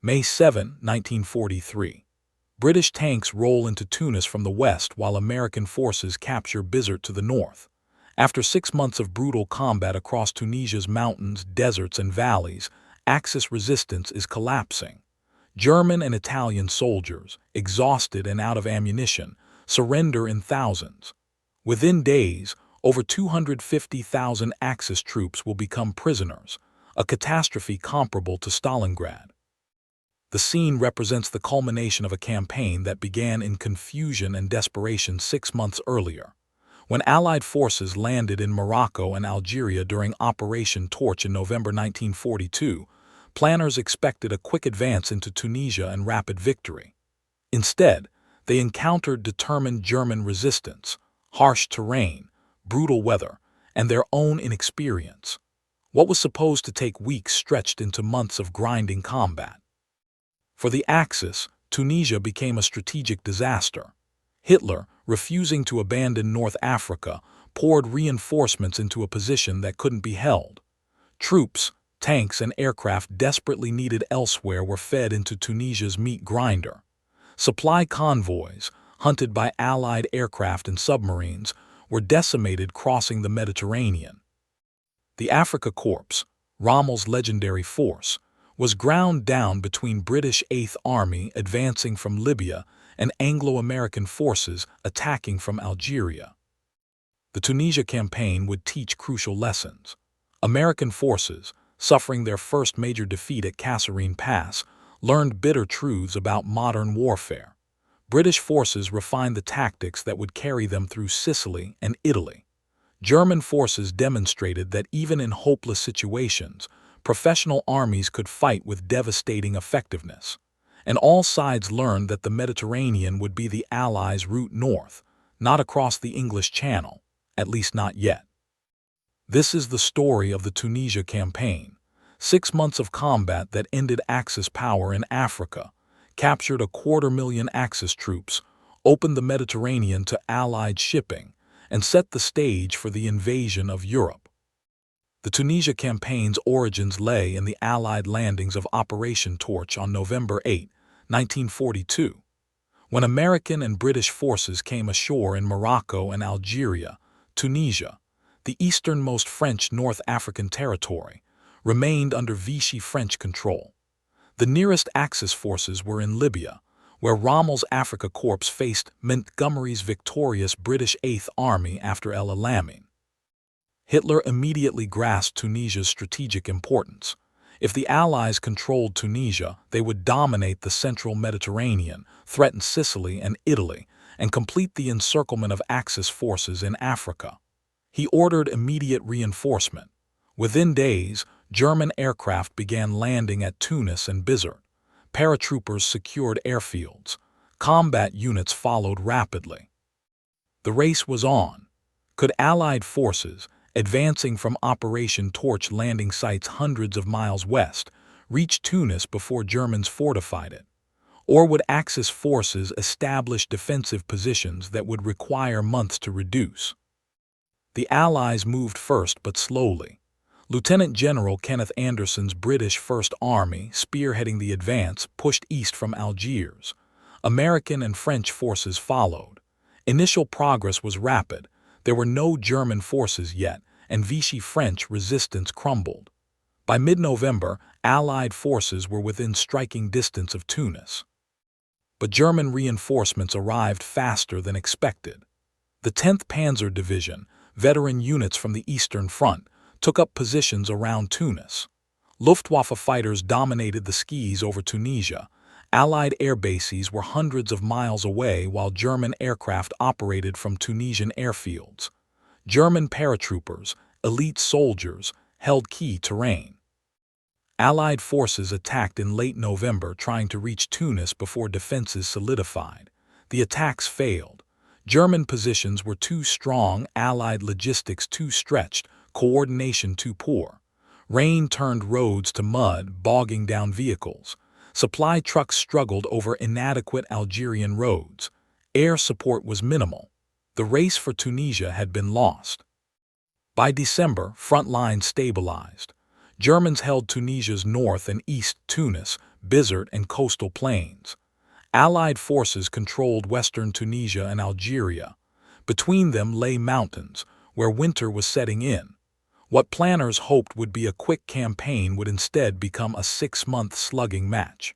May 7, 1943. British tanks roll into Tunis from the west while American forces capture Bizerte to the north. After 6 months of brutal combat across Tunisia's mountains, deserts, and valleys, Axis resistance is collapsing. German and Italian soldiers, exhausted and out of ammunition, surrender in thousands. Within days, over 250,000 Axis troops will become prisoners, a catastrophe comparable to Stalingrad. The scene represents the culmination of a campaign that began in confusion and desperation 6 months earlier. When Allied forces landed in Morocco and Algeria during Operation Torch in November 1942, planners expected a quick advance into Tunisia and rapid victory. Instead, they encountered determined German resistance, harsh terrain, brutal weather, and their own inexperience. What was supposed to take weeks stretched into months of grinding combat. For the Axis, Tunisia became a strategic disaster. Hitler, refusing to abandon North Africa, poured reinforcements into a position that couldn't be held. Troops, tanks, and aircraft desperately needed elsewhere were fed into Tunisia's meat grinder. Supply convoys, hunted by Allied aircraft and submarines, were decimated crossing the Mediterranean. The Afrika Korps, Rommel's legendary force, was ground down between British Eighth Army advancing from Libya and Anglo-American forces attacking from Algeria. The Tunisia Campaign would teach crucial lessons. American forces, suffering their first major defeat at Kasserine Pass, learned bitter truths about modern warfare. British forces refined the tactics that would carry them through Sicily and Italy. German forces demonstrated that even in hopeless situations, professional armies could fight with devastating effectiveness. And all sides learned that the Mediterranean would be the Allies' route north, not across the English Channel, at least not yet. This is the story of the Tunisia Campaign. 6 months of combat that ended Axis power in Africa, captured 250,000 Axis troops, opened the Mediterranean to Allied shipping, and set the stage for the invasion of Europe. The Tunisia Campaign's origins lay in the Allied landings of Operation Torch on November 8, 1942. When American and British forces came ashore in Morocco and Algeria, Tunisia, the easternmost French North African territory, remained under Vichy French control. The nearest Axis forces were in Libya, where Rommel's Afrika Korps faced Montgomery's victorious British Eighth Army after El Alamein. Hitler immediately grasped Tunisia's strategic importance. If the Allies controlled Tunisia, they would dominate the central Mediterranean, threaten Sicily and Italy, and complete the encirclement of Axis forces in Africa. He ordered immediate reinforcement. Within days, German aircraft began landing at Tunis and Bizerte. Paratroopers secured airfields. Combat units followed rapidly. The race was on. Could Allied forces, advancing from Operation Torch landing sites hundreds of miles west, reach Tunis before Germans fortified it? Or would Axis forces establish defensive positions that would require months to reduce? The Allies moved first but slowly. Lieutenant General Kenneth Anderson's British First Army, spearheading the advance, pushed east from Algiers. American and French forces followed. Initial progress was rapid. There were no German forces yet, and Vichy French resistance crumbled. By mid-November, Allied forces were within striking distance of Tunis. But German reinforcements arrived faster than expected. The 10th Panzer Division, veteran units from the Eastern Front, took up positions around Tunis. Luftwaffe fighters dominated the skies over Tunisia. Allied air bases were hundreds of miles away while German aircraft operated from Tunisian airfields. German paratroopers, elite soldiers, held key terrain. Allied forces attacked in late November trying to reach Tunis before defenses solidified. The attacks failed. German positions were too strong, Allied logistics too stretched, coordination too poor. Rain turned roads to mud, bogging down vehicles. Supply trucks struggled over inadequate Algerian roads. Air support was minimal. The race for Tunisia had been lost. By December, front lines stabilized. Germans held Tunisia's north and east Tunis, Bizerte, and coastal plains. Allied forces controlled western Tunisia and Algeria. Between them lay mountains, where winter was setting in. What planners hoped would be a quick campaign would instead become a 6-month slugging match.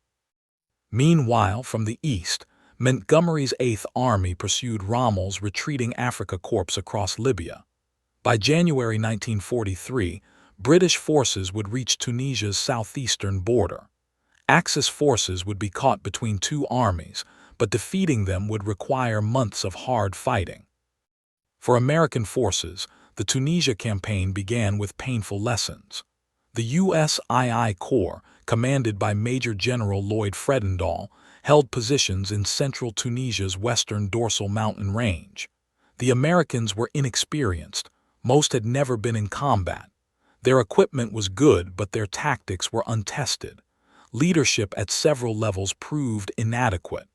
Meanwhile, from the east, Montgomery's Eighth Army pursued Rommel's retreating Afrika Korps across Libya. By January 1943, British forces would reach Tunisia's southeastern border. Axis forces would be caught between two armies, but defeating them would require months of hard fighting. For American forces, the Tunisia Campaign began with painful lessons. The U.S. II Corps, commanded by Major General Lloyd Fredendall, held positions in central Tunisia's western dorsal mountain range. The Americans were inexperienced. Most had never been in combat. Their equipment was good, but their tactics were untested. Leadership at several levels proved inadequate.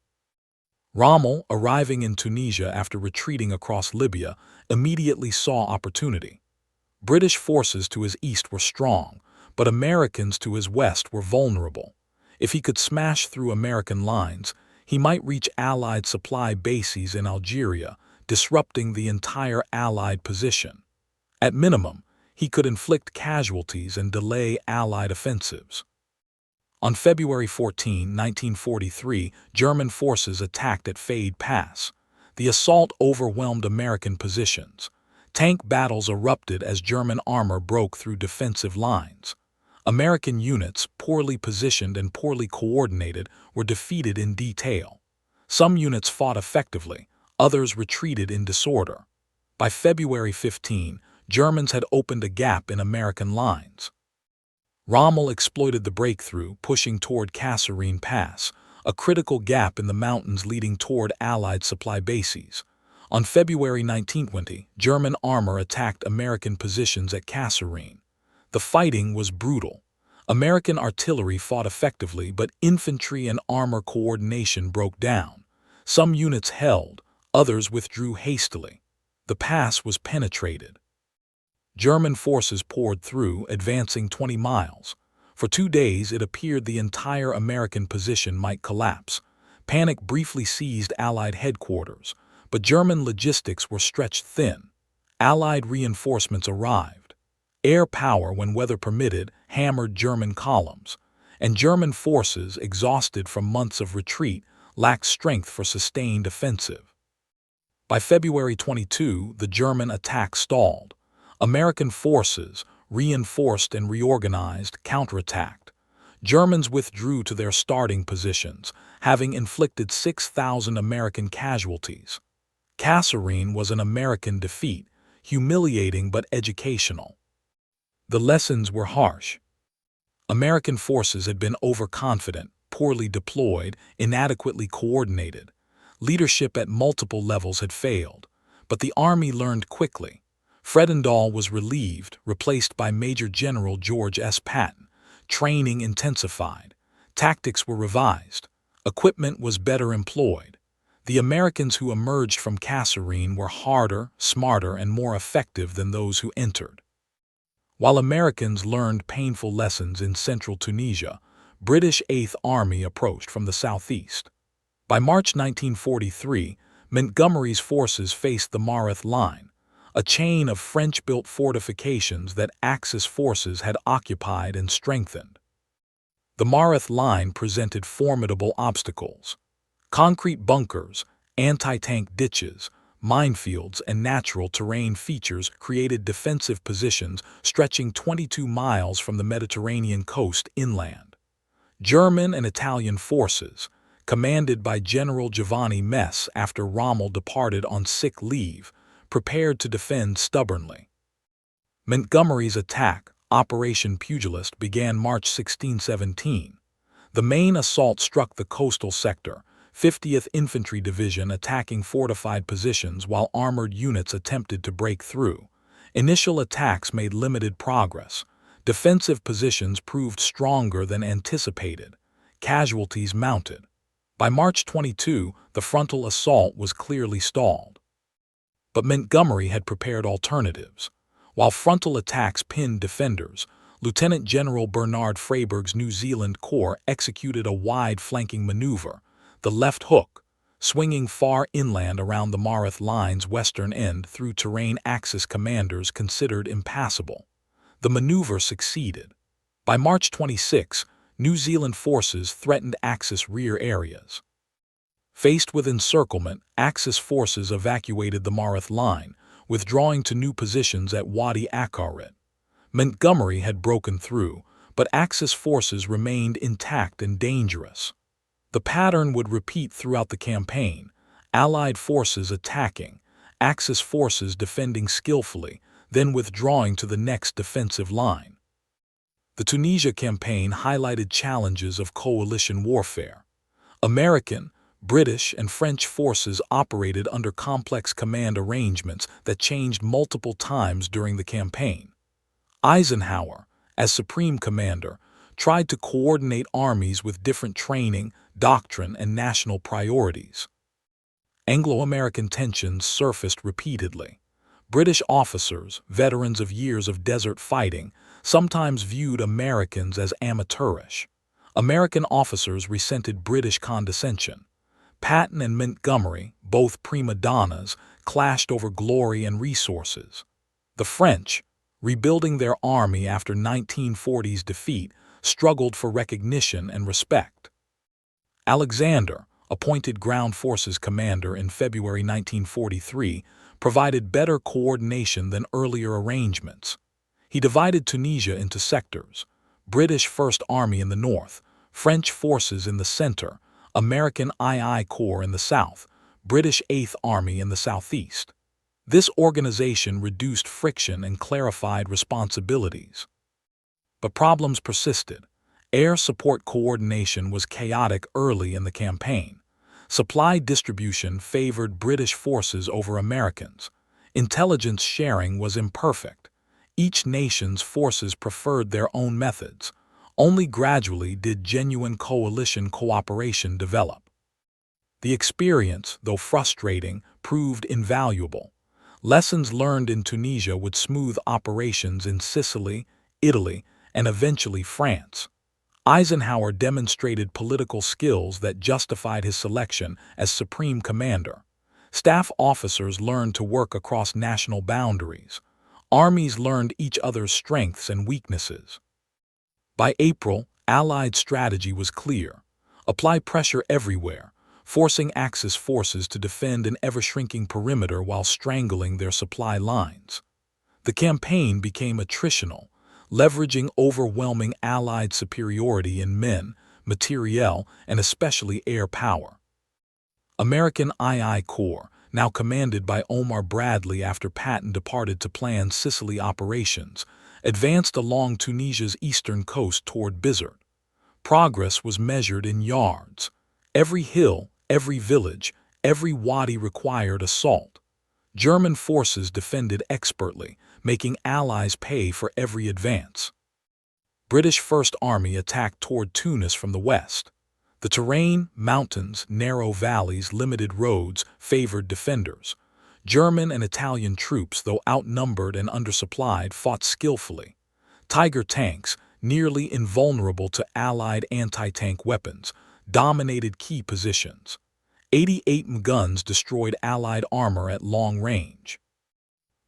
Rommel, arriving in Tunisia after retreating across Libya, immediately saw opportunity. British forces to his east were strong, but Americans to his west were vulnerable. If he could smash through American lines, he might reach Allied supply bases in Algeria, disrupting the entire Allied position. At minimum, he could inflict casualties and delay Allied offensives. On February 14, 1943, German forces attacked at Kasserine Pass. The assault overwhelmed American positions. Tank battles erupted as German armor broke through defensive lines. American units, poorly positioned and poorly coordinated, were defeated in detail. Some units fought effectively, others retreated in disorder. By February 15, Germans had opened a gap in American lines. Rommel exploited the breakthrough, pushing toward Kasserine Pass, a critical gap in the mountains leading toward Allied supply bases. On February 1920, German armor attacked American positions at Kasserine. The fighting was brutal. American artillery fought effectively, but infantry and armor coordination broke down. Some units held, others withdrew hastily. The pass was penetrated. German forces poured through, advancing 20 miles. For 2 days, it appeared the entire American position might collapse. Panic briefly seized Allied headquarters, but German logistics were stretched thin. Allied reinforcements arrived. Air power, when weather permitted, hammered German columns, and German forces, exhausted from months of retreat, lacked strength for sustained offensive. By February 22, the German attack stalled. American forces, reinforced and reorganized, counterattacked. Germans withdrew to their starting positions, having inflicted 6,000 American casualties. Kasserine was an American defeat, humiliating but educational. The lessons were harsh. American forces had been overconfident, poorly deployed, inadequately coordinated. Leadership at multiple levels had failed, but the Army learned quickly. Fredendall was relieved, replaced by Major General George S. Patton. Training intensified. Tactics were revised. Equipment was better employed. The Americans who emerged from Kasserine were harder, smarter, and more effective than those who entered. While Americans learned painful lessons in central Tunisia, British Eighth Army approached from the southeast. By March 1943, Montgomery's forces faced the Mareth Line, a chain of French-built fortifications that Axis forces had occupied and strengthened. The Mareth Line presented formidable obstacles. Concrete bunkers, anti-tank ditches, minefields, and natural terrain features created defensive positions stretching 22 miles from the Mediterranean coast inland. German and Italian forces, commanded by General Giovanni Mess after Rommel departed on sick leave, prepared to defend stubbornly. Montgomery's attack, Operation Pugilist, began March 1617. The main assault struck the coastal sector, 50th Infantry Division attacking fortified positions while armored units attempted to break through. Initial attacks made limited progress. Defensive positions proved stronger than anticipated. Casualties mounted. By March 22, the frontal assault was clearly stalled. But Montgomery had prepared alternatives. While frontal attacks pinned defenders, Lieutenant General Bernard Freyberg's New Zealand Corps executed a wide flanking maneuver, the left hook, swinging far inland around the Mareth Line's western end through terrain Axis commanders considered impassable. The maneuver succeeded. By March 26, New Zealand forces threatened Axis rear areas. Faced with encirclement, Axis forces evacuated the Mareth Line, withdrawing to new positions at Wadi Akarit. Montgomery had broken through, but Axis forces remained intact and dangerous. The pattern would repeat throughout the campaign, Allied forces attacking, Axis forces defending skillfully, then withdrawing to the next defensive line. The Tunisia Campaign highlighted challenges of coalition warfare. American, British, and French forces operated under complex command arrangements that changed multiple times during the campaign. Eisenhower, as Supreme Commander, tried to coordinate armies with different training, doctrine, and national priorities. Anglo-American tensions surfaced repeatedly. British officers, veterans of years of desert fighting, sometimes viewed Americans as amateurish. American officers resented British condescension. Patton and Montgomery, both prima donnas, clashed over glory and resources. The French, rebuilding their army after 1940's defeat, struggled for recognition and respect. Alexander, appointed Ground Forces Commander in February 1943, provided better coordination than earlier arrangements. He divided Tunisia into sectors: British First Army in the north, French forces in the center, American II Corps in the south, British Eighth Army in the southeast. This organization reduced friction and clarified responsibilities. But problems persisted. Air support coordination was chaotic early in the campaign. Supply distribution favored British forces over Americans. Intelligence sharing was imperfect. Each nation's forces preferred their own methods. Only gradually did genuine coalition cooperation develop. The experience, though frustrating, proved invaluable. Lessons learned in Tunisia would smooth operations in Sicily, Italy, and eventually France. Eisenhower demonstrated political skills that justified his selection as Supreme Commander. Staff officers learned to work across national boundaries. Armies learned each other's strengths and weaknesses. By April, Allied strategy was clear. Apply pressure everywhere, forcing Axis forces to defend an ever-shrinking perimeter while strangling their supply lines. The campaign became attritional, leveraging overwhelming Allied superiority in men, materiel, and especially air power. American II Corps, now commanded by Omar Bradley after Patton departed to plan Sicily operations, advanced along Tunisia's eastern coast toward Bizerte. Progress was measured in yards. Every hill, every village, every wadi required assault. German forces defended expertly, making Allies pay for every advance. British First Army attacked toward Tunis from the west. The terrain, mountains, narrow valleys, limited roads, favored defenders. German and Italian troops, though outnumbered and undersupplied, fought skillfully. Tiger tanks, nearly invulnerable to Allied anti-tank weapons, dominated key positions. 88 guns destroyed Allied armor at long range.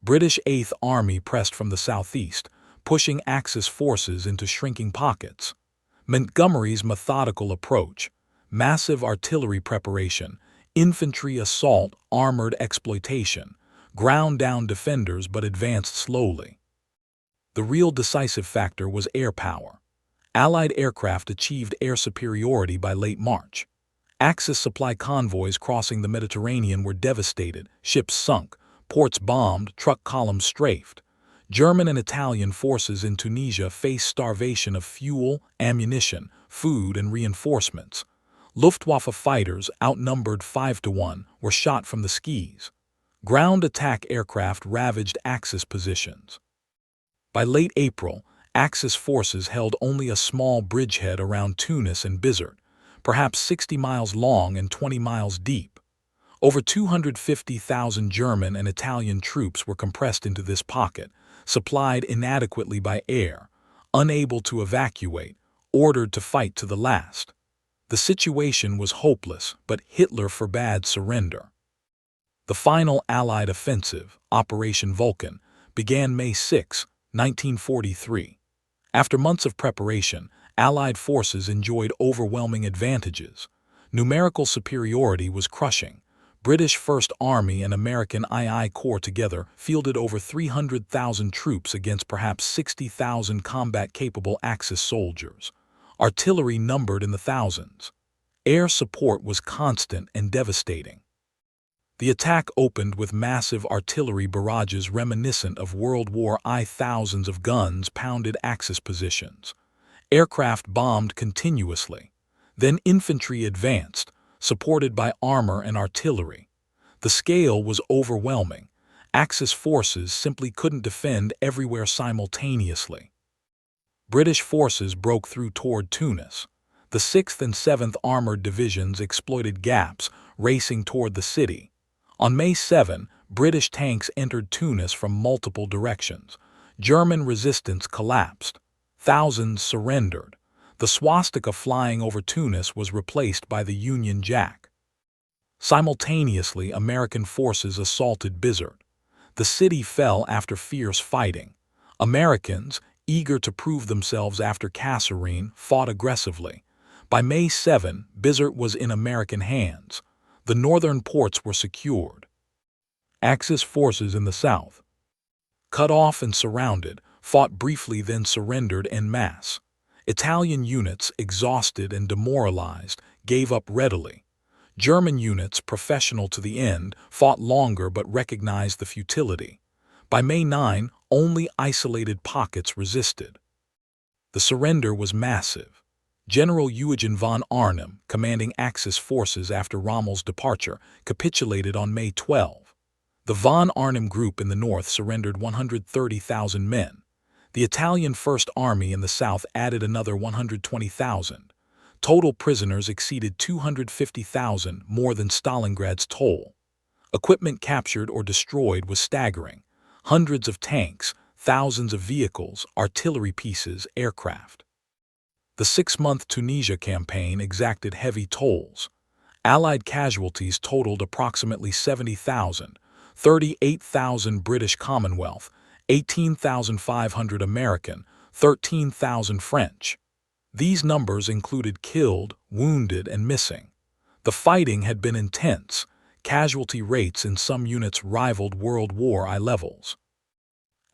British Eighth Army pressed from the southeast, pushing Axis forces into shrinking pockets. Montgomery's methodical approach, massive artillery preparation, infantry assault, armored exploitation, ground down defenders but advanced slowly. The real decisive factor was air power. Allied aircraft achieved air superiority by late March. Axis supply convoys crossing the Mediterranean were devastated, ships sunk, ports bombed, truck columns strafed. German and Italian forces in Tunisia faced starvation of fuel, ammunition, food, and reinforcements. Luftwaffe fighters, outnumbered 5-1, were shot from the skies. Ground attack aircraft ravaged Axis positions. By late April, Axis forces held only a small bridgehead around Tunis and Bizerte, perhaps 60 miles long and 20 miles deep. Over 250,000 German and Italian troops were compressed into this pocket, supplied inadequately by air. unable to evacuate, ordered to fight to the last. The situation was hopeless, but Hitler forbade surrender. The final Allied offensive, Operation Vulcan, began May 6, 1943. After months of preparation, Allied forces enjoyed overwhelming advantages. Numerical superiority was crushing. British First Army and American II Corps together fielded over 300,000 troops against perhaps 60,000 combat-capable Axis soldiers. Artillery numbered in the thousands. Air support was constant and devastating. The attack opened with massive artillery barrages reminiscent of World War I. Thousands of guns pounded Axis positions. Aircraft bombed continuously. Then infantry advanced, supported by armor and artillery. The scale was overwhelming. Axis forces simply couldn't defend everywhere simultaneously. British forces broke through toward Tunis. The 6th and 7th Armored Divisions exploited gaps, racing toward the city. On May 7, British tanks entered Tunis from multiple directions. German resistance collapsed. Thousands surrendered. The swastika flying over Tunis was replaced by the Union Jack. Simultaneously, American forces assaulted Bizerte. The city fell after fierce fighting. Americans, eager to prove themselves after Kasserine, fought aggressively. By May 7, Bizerte was in American hands. The northern ports were secured. Axis forces in the south, cut off and surrounded, fought briefly then surrendered en masse. Italian units, exhausted and demoralized, gave up readily. German units, professional to the end, fought longer but recognized the futility. By May 9, only isolated pockets resisted. The surrender was massive. General Eugen von Arnim, commanding Axis forces after Rommel's departure, capitulated on May 12. The von Arnim group in the north surrendered 130,000 men. The Italian First Army in the south added another 120,000. Total prisoners exceeded 250,000, more than Stalingrad's toll. Equipment captured or destroyed was staggering. Hundreds of tanks, thousands of vehicles, artillery pieces, aircraft. The 6-month Tunisia Campaign exacted heavy tolls. Allied casualties totaled approximately 70,000, 38,000 British Commonwealth, 18,500 American, 13,000 French. These numbers included killed, wounded, and missing. The fighting had been intense. Casualty rates in some units rivaled World War I levels.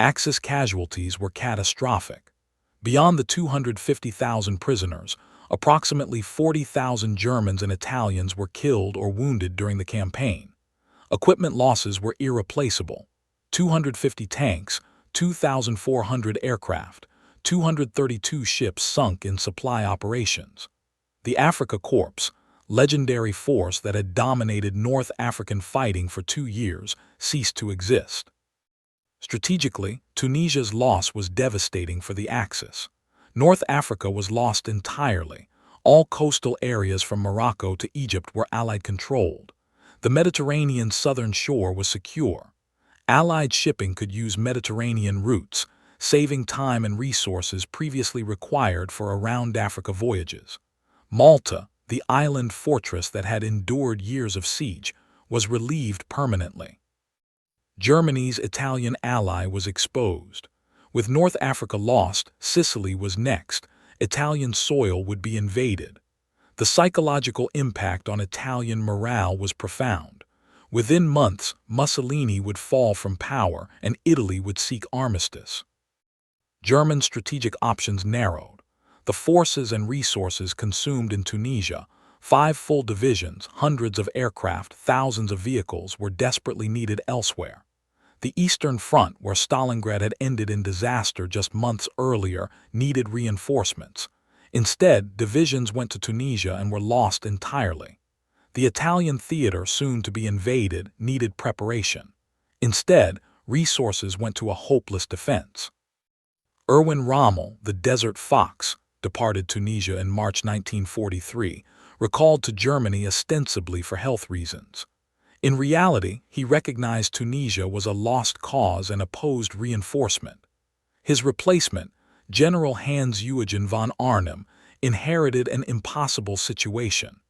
Axis casualties were catastrophic. Beyond the 250,000 prisoners, approximately 40,000 Germans and Italians were killed or wounded during the campaign. Equipment losses were irreplaceable. 250 tanks, 2,400 aircraft, 232 ships sunk in supply operations. The Afrika Korps, legendary force that had dominated North African fighting for 2 years, ceased to exist. Strategically, Tunisia's loss was devastating for the Axis. North Africa was lost entirely. All coastal areas from Morocco to Egypt were Allied controlled. The Mediterranean southern shore was secure. Allied shipping could use Mediterranean routes, saving time and resources previously required for around-Africa voyages. Malta, the island fortress that had endured years of siege, was relieved permanently. Germany's Italian ally was exposed. With North Africa lost, Sicily was next. Italian soil would be invaded. The psychological impact on Italian morale was profound. Within months, Mussolini would fall from power and Italy would seek armistice. German strategic options narrowed. The forces and resources consumed in Tunisia, 5 full divisions, hundreds of aircraft, thousands of vehicles were desperately needed elsewhere. The Eastern Front, where Stalingrad had ended in disaster just months earlier, needed reinforcements. Instead, divisions went to Tunisia and were lost entirely. The Italian theater, soon to be invaded, needed preparation. Instead, resources went to a hopeless defense. Erwin Rommel, the Desert Fox, departed Tunisia in March 1943, recalled to Germany ostensibly for health reasons. In reality, he recognized Tunisia was a lost cause and opposed reinforcement. His replacement, General Hans Eugen von Arnim inherited an impossible situation.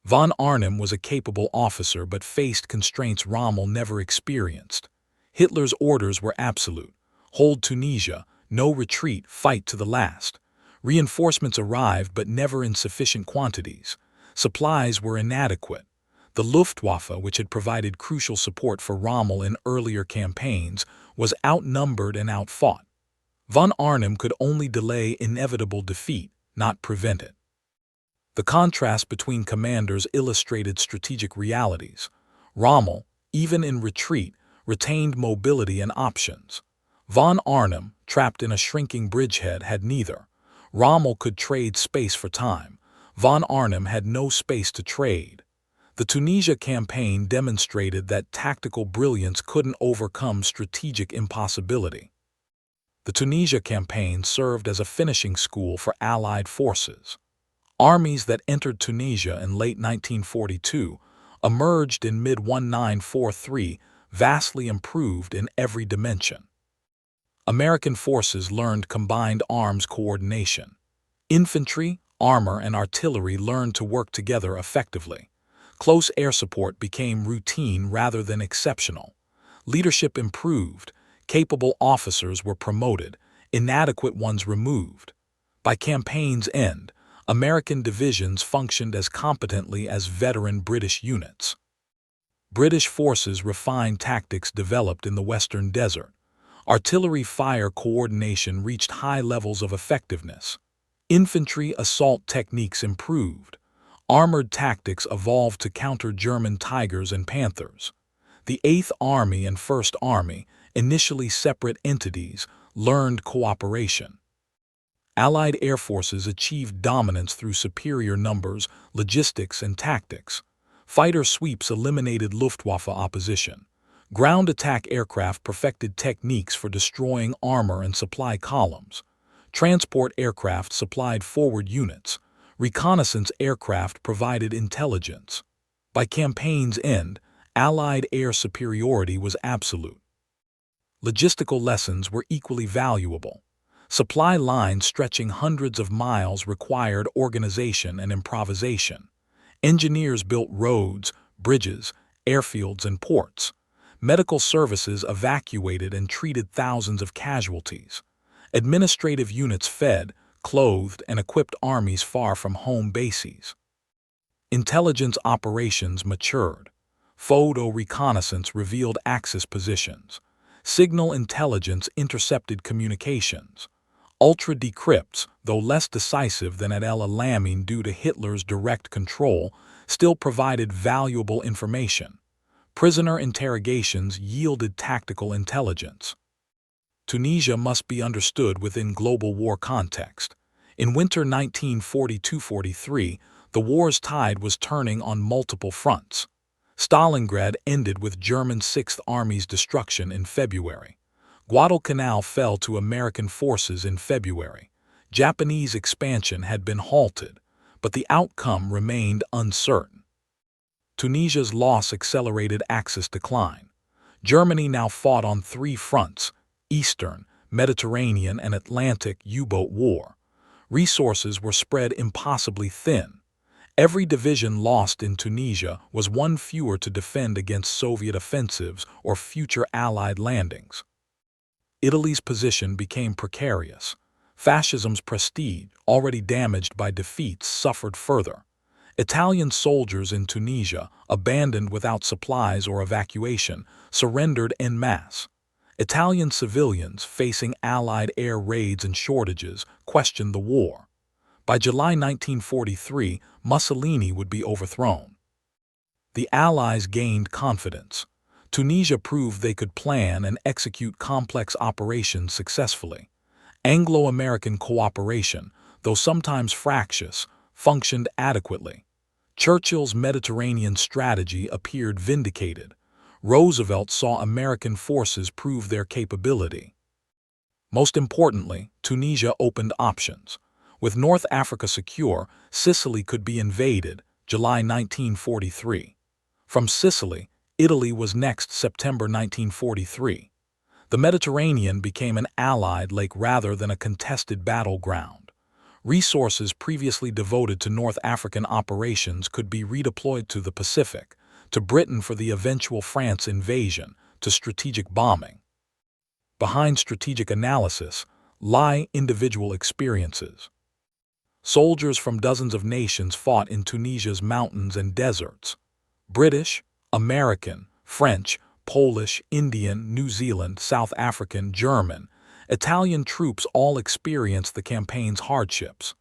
Von Arnim was a capable officer but faced constraints Rommel never experienced. Hitler's orders were absolute: hold Tunisia, no retreat, fight to the last. Reinforcements arrived but never in sufficient quantities. Supplies were inadequate. The Luftwaffe, which had provided crucial support for Rommel in earlier campaigns, was outnumbered and outfought. Von Arnim could only delay inevitable defeat, not prevent it. The contrast between commanders illustrated strategic realities. Rommel, even in retreat, retained mobility and options. Von Arnim, trapped in a shrinking bridgehead, had neither. Rommel could trade space for time. Von Arnim had no space to trade. The Tunisia Campaign demonstrated that tactical brilliance couldn't overcome strategic impossibility. The Tunisia Campaign served as a finishing school for Allied forces. Armies that entered Tunisia in late 1942 emerged in mid-1943 vastly improved in every dimension. American forces learned combined arms coordination. Infantry, armor, and artillery learned to work together effectively. Close air support became routine rather than exceptional. Leadership improved. Capable officers were promoted, inadequate ones removed. By campaign's end, American divisions functioned as competently as veteran British units. British forces refined tactics developed in the Western Desert. Artillery fire coordination reached high levels of effectiveness. Infantry assault techniques improved. Armored tactics evolved to counter German Tigers and Panthers. The 8th Army and 1st Army, initially separate entities, learned cooperation. Allied air forces achieved dominance through superior numbers, logistics, and tactics. Fighter sweeps eliminated Luftwaffe opposition. Ground attack aircraft perfected techniques for destroying armor and supply columns. Transport aircraft supplied forward units. Reconnaissance aircraft provided intelligence. By campaign's end, Allied air superiority was absolute. Logistical lessons were equally valuable. Supply lines stretching hundreds of miles required organization and improvisation. Engineers built roads, bridges, airfields, and ports. Medical services evacuated and treated thousands of casualties. Administrative units fed, clothed, and equipped armies far from home bases. Intelligence operations matured. Photo reconnaissance revealed Axis positions. Signal intelligence intercepted communications. Ultra-decrypts, though less decisive than at El Alamein due to Hitler's direct control, still provided valuable information. Prisoner interrogations yielded tactical intelligence. Tunisia must be understood within global war context. In winter 1942-43, the war's tide was turning on multiple fronts. Stalingrad ended with German 6th Army's destruction in February. Guadalcanal fell to American forces in February. Japanese expansion had been halted, but the outcome remained uncertain. Tunisia's loss accelerated Axis decline. Germany now fought on 3 fronts: Eastern, Mediterranean, and Atlantic U-boat war. Resources were spread impossibly thin. Every division lost in Tunisia was one fewer to defend against Soviet offensives or future Allied landings. Italy's position became precarious. Fascism's prestige, already damaged by defeats, suffered further. Italian soldiers in Tunisia, abandoned without supplies or evacuation, surrendered en masse. Italian civilians, facing Allied air raids and shortages, questioned the war. By July 1943, Mussolini would be overthrown. The Allies gained confidence. Tunisia proved they could plan and execute complex operations successfully. Anglo-American cooperation, though sometimes fractious, functioned adequately. Churchill's Mediterranean strategy appeared vindicated. Roosevelt saw American forces prove their capability. Most importantly, Tunisia opened options. With North Africa secure, Sicily could be invaded, July 1943. From Sicily, Italy was next, September 1943. The Mediterranean became an allied lake rather than a contested battleground. Resources previously devoted to North African operations could be redeployed to the Pacific, to Britain for the eventual France invasion, to strategic bombing. Behind strategic analysis lie individual experiences. Soldiers from dozens of nations fought in Tunisia's mountains and deserts. British, American, French, Polish, Indian, New Zealand, South African, German, Italian troops all experienced the campaign's hardships.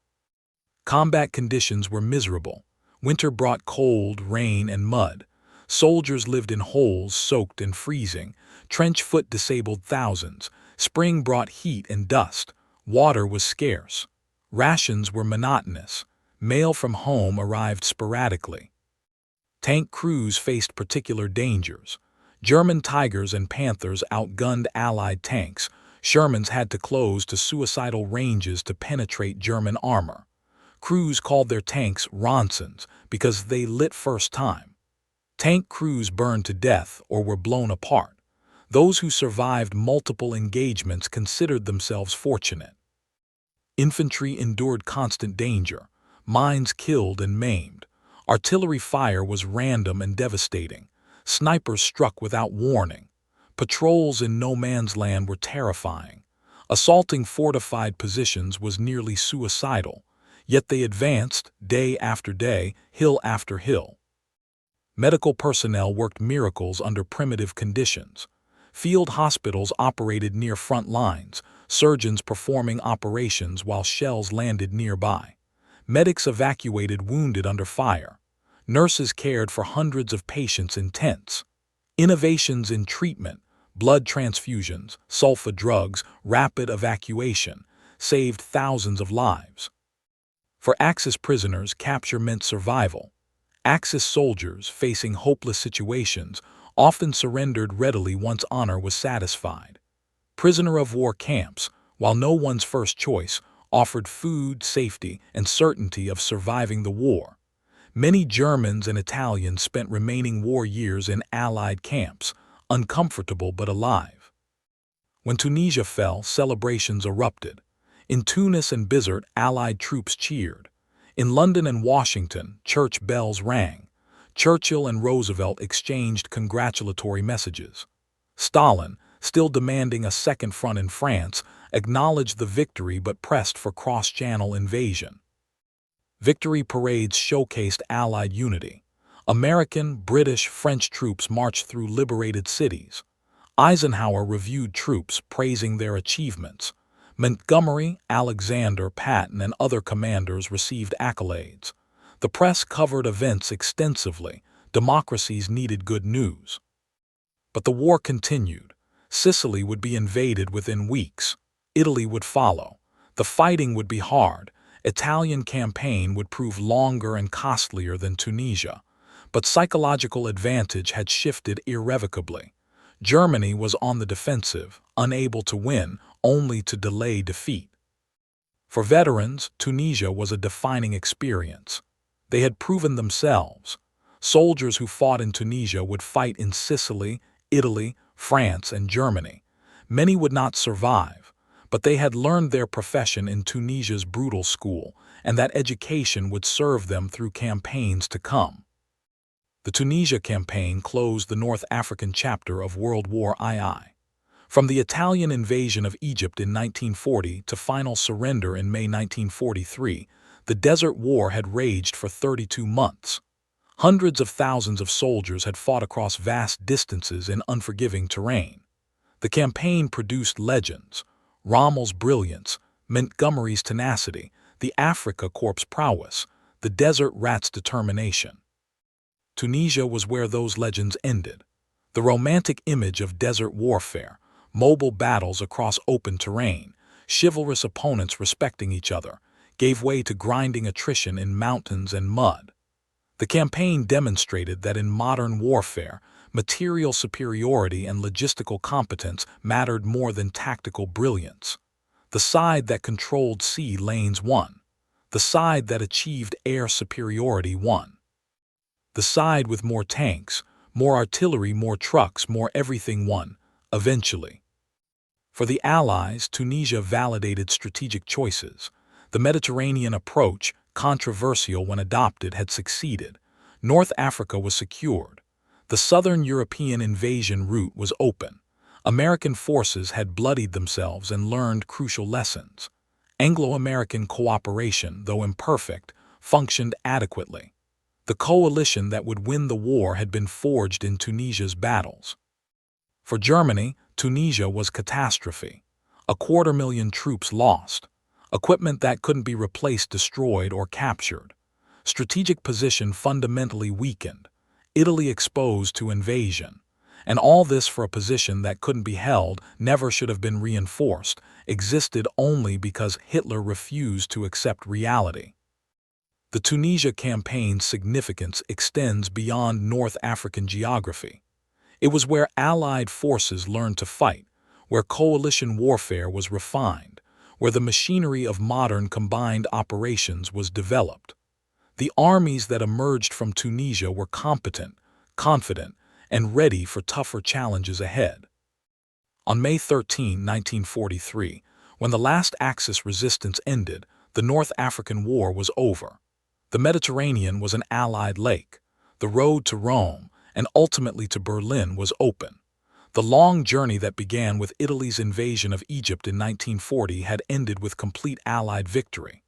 Combat conditions were miserable. Winter brought cold, rain, and mud. Soldiers lived in holes soaked and freezing. Trench foot disabled thousands. Spring brought heat and dust. Water was scarce. Rations were monotonous. Mail from home arrived sporadically. Tank crews faced particular dangers. German Tigers and Panthers outgunned Allied tanks. Shermans had to close to suicidal ranges to penetrate German armor. Crews called their tanks Ronsons because they lit first time. Tank crews burned to death or were blown apart. Those who survived multiple engagements considered themselves fortunate. Infantry endured constant danger. Mines killed and maimed. Artillery fire was random and devastating. Snipers struck without warning. Patrols in no man's land were terrifying. Assaulting fortified positions was nearly suicidal, yet they advanced day after day, hill after hill. Medical personnel worked miracles under primitive conditions. Field hospitals operated near front lines, surgeons performing operations while shells landed nearby. Medics evacuated wounded under fire. Nurses cared for hundreds of patients in tents. Innovations in treatment, blood transfusions, sulfa drugs, rapid evacuation, saved thousands of lives. For Axis prisoners, capture meant survival. Axis soldiers, facing hopeless situations, often surrendered readily once honor was satisfied. Prisoner of war camps, while no one's first choice, offered food, safety, and certainty of surviving the war. Many Germans and Italians spent remaining war years in Allied camps, uncomfortable but alive. When Tunisia fell, celebrations erupted. In Tunis and Bizerte, Allied troops cheered. In London and Washington, church bells rang. Churchill and Roosevelt exchanged congratulatory messages. Stalin, still demanding a second front in France, acknowledged the victory but pressed for cross-channel invasion. Victory parades showcased Allied unity. American, British, French troops marched through liberated cities. Eisenhower reviewed troops, praising their achievements. Montgomery, Alexander, Patton, and other commanders received accolades. The press covered events extensively. Democracies needed good news. But the war continued. Sicily would be invaded within weeks. Italy would follow. The fighting would be hard. Italian campaign would prove longer and costlier than Tunisia. But psychological advantage had shifted irrevocably. Germany was on the defensive, unable to win, only to delay defeat. For veterans, Tunisia was a defining experience. They had proven themselves. Soldiers who fought in Tunisia would fight in Sicily, Italy, France, and Germany. Many would not survive, but they had learned their profession in Tunisia's brutal school, and that education would serve them through campaigns to come. The Tunisia Campaign closed the North African chapter of World War II. From the Italian invasion of Egypt in 1940 to final surrender in May 1943, the Desert War had raged for 32 months. Hundreds of thousands of soldiers had fought across vast distances in unforgiving terrain. The campaign produced legends: Rommel's brilliance, Montgomery's tenacity, the Afrika Korps' prowess, the Desert Rat's determination. Tunisia was where those legends ended. The romantic image of desert warfare, mobile battles across open terrain, chivalrous opponents respecting each other, gave way to grinding attrition in mountains and mud. The campaign demonstrated that in modern warfare, material superiority and logistical competence mattered more than tactical brilliance. The side that controlled sea lanes won. The side that achieved air superiority won. The side with more tanks, more artillery, more trucks, more everything won, eventually. For the Allies, Tunisia validated strategic choices. The Mediterranean approach, controversial when adopted, had succeeded. North Africa was secured. The southern European invasion route was open. American forces had bloodied themselves and learned crucial lessons. Anglo-American cooperation, though imperfect, functioned adequately. The coalition that would win the war had been forged in Tunisia's battles. For Germany, Tunisia was catastrophe. 250,000 troops lost. Equipment that couldn't be replaced destroyed or captured. Strategic position fundamentally weakened. Italy exposed to invasion. And all this for a position that couldn't be held, never should have been reinforced, existed only because Hitler refused to accept reality. The Tunisia Campaign's significance extends beyond North African geography. It was where Allied forces learned to fight, where coalition warfare was refined, where the machinery of modern combined operations was developed. The armies that emerged from Tunisia were competent, confident, and ready for tougher challenges ahead. On May 13, 1943, when the last Axis resistance ended, the North African War was over. The Mediterranean was an Allied lake. The road to Rome, and ultimately to Berlin, was open. The long journey that began with Italy's invasion of Egypt in 1940 had ended with complete Allied victory.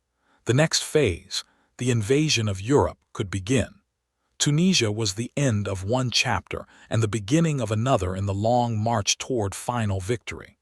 The next phase, the invasion of Europe, could begin. Tunisia was the end of one chapter and the beginning of another in the long march toward final victory.